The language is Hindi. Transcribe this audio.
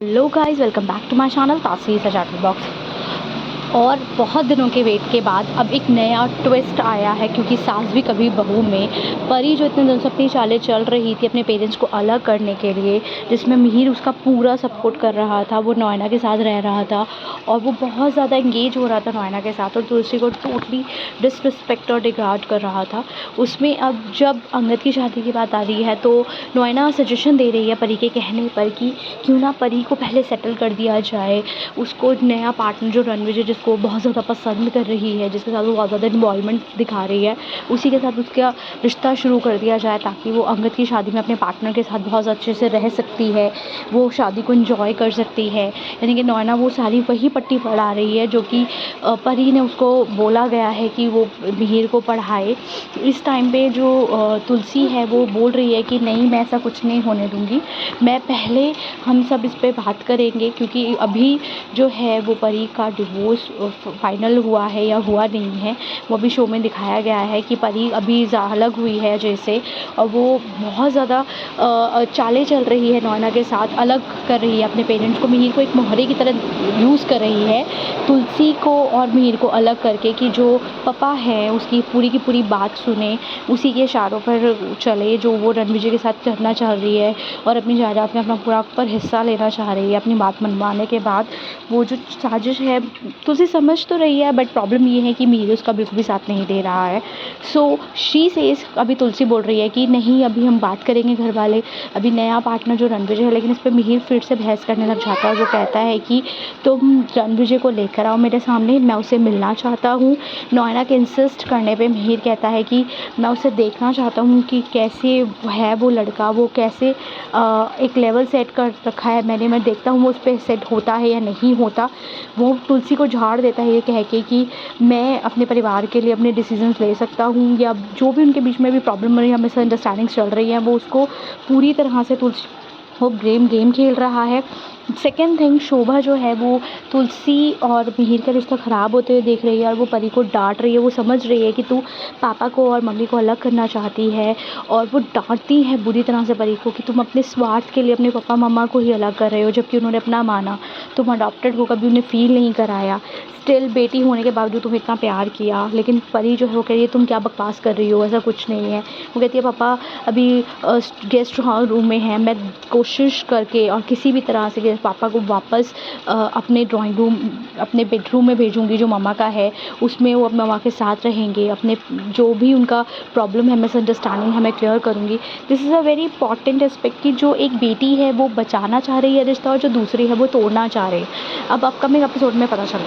Hello guys, welcome back to my channel तासरी सजावट बॉक्स। और बहुत दिनों के वेट के बाद अब एक नया ट्विस्ट आया है, क्योंकि सास भी कभी बहू में परी जो इतने दिनों से अपनी चालें चल रही थी अपने पेरेंट्स को अलग करने के लिए, जिसमें मिहिर उसका पूरा सपोर्ट कर रहा था, वो नोएना के साथ रह रहा था और वो बहुत ज़्यादा एंगेज हो रहा था नोएना के साथ, और तुलसी को टोटली डिसरिस्पेक्ट और डिग्राड कर रहा था। उसमें अब जब अंगद की शादी की बात आ रही है तो नोएना सजेशन दे रही है परी के कहने पर कि क्यों ना परी को पहले सेटल कर दिया जाए, उसको नया पार्टनर जो रणविजय जिसको बहुत ज़्यादा पसंद कर रही है, जिसके साथ वो बहुत ज़्यादा इन्वॉल्वमेंट दिखा रही है, उसी के साथ उसका रिश्ता शुरू कर दिया जाए, ताकि वो अंगद की शादी में अपने पार्टनर के साथ बहुत अच्छे से रह सकती है, वो शादी को इन्जॉय कर सकती है। यानी कि नोएना वो सारी वही पट्टी पढ़ा रही है जो कि परी ने उसको बोला गया है कि वो मिहिर को पढ़ाए। इस टाइम पे जो तुलसी है वो बोल रही है कि नहीं, मैं ऐसा कुछ नहीं होने दूँगी, मैं पहले हम सब इस पे बात करेंगे, क्योंकि अभी जो है वो परी का डिवोर्स फाइनल हुआ है या हुआ नहीं है, वो अभी शो में दिखाया गया है कि परी अभी अलग हुई है जैसे, और वो बहुत ज़्यादा चालें चल रही है नोएना के साथ, अलग कर रही है अपने पेरेंट्स को, मिहिर को एक मोहरे की तरह यूज़ कर रही है तुलसी को और मिहिर को अलग करके, कि जो पापा है उसकी पूरी की पूरी बात सुने, उसी के इशारों पर चले जो वो रणविजय के साथ करना चाह रही है, और अपनी जायदाद में अपना पूरा पर हिस्सा लेना चाह रही है अपनी बात मनवाने के बाद। वो जो साजिश है तुलसी समझ तो रही है, बट प्रॉब्लम ये है कि मिहिर उसका बिल्कुल भी साथ नहीं दे रहा है। सो शी सेज, अभी तुलसी बोल रही है कि नहीं, अभी हम बात करेंगे घर वाले, अभी नया पार्टनर जो रणविजय है, लेकिन इस पर मिहिर फिर से बहस करने लग जाता है। वो कहता है कि तुम रणविजय को लेकर आओ मेरे सामने, मैं उसे मिलना चाहता हूँ। नोएना के इंसिस्ट करने पे मिहिर कहता है कि मैं उसे देखना चाहता हूँ कि कैसे है वो लड़का, वो कैसे एक लेवल सेट कर रखा है मैंने, मैं देखता हूँ वो उस पर सेट होता है या नहीं होता। वो तुलसी को झाड़ देता है ये कह के कि मैं अपने परिवार के लिए अपने डिसीजंस ले सकता हूँ, या जो भी उनके बीच में भी प्रॉब्लम हो रही है, मिसअंडरस्टैंडिंग्स चल रही हैं, वो उसको पूरी तरह से तुलसी वो गेम खेल रहा है। सेकेंड थिंग, शोभा जो है वो तुलसी और मिहिर का रिश्ता ख़राब होते हुए देख रही है, और वो परी को डांट रही है। वो समझ रही है कि तू पापा को और मम्मी को अलग करना चाहती है, और वो डांटती है बुरी तरह से परी को कि तुम अपने स्वार्थ के लिए अपने पापा मम्मा को ही अलग कर रहे हो, जबकि उन्होंने अपना माना, तुम अडॉप्टेड हो, कभी उन्हें फ़ील नहीं कराया, स्टिल बेटी होने के बावजूद तुम्हें इतना प्यार किया। लेकिन परी जो है वो कह रही है तुम क्या बकवास कर रही हो, ऐसा कुछ नहीं है। वो कहती है पापा अभी गेस्ट रूम में है, मैं कोशिश करके और किसी भी तरह से पापा को वापस अपने ड्राइंग रूम, अपने बेडरूम में भेजूँगी जो मम्मा का है, उसमें वो अपने मम्मा के साथ रहेंगे, अपने जो भी उनका प्रॉब्लम है, मिसअंडरस्टैंडिंग है, मैं क्लियर करूँगी। This is a very important aspect कि जो एक बेटी है वो बचाना चाह रही है रिश्ता, और जो दूसरी है वो तोड़ना चाह रही है। अब अपकमिंग एपिसोड में पता चलेगा।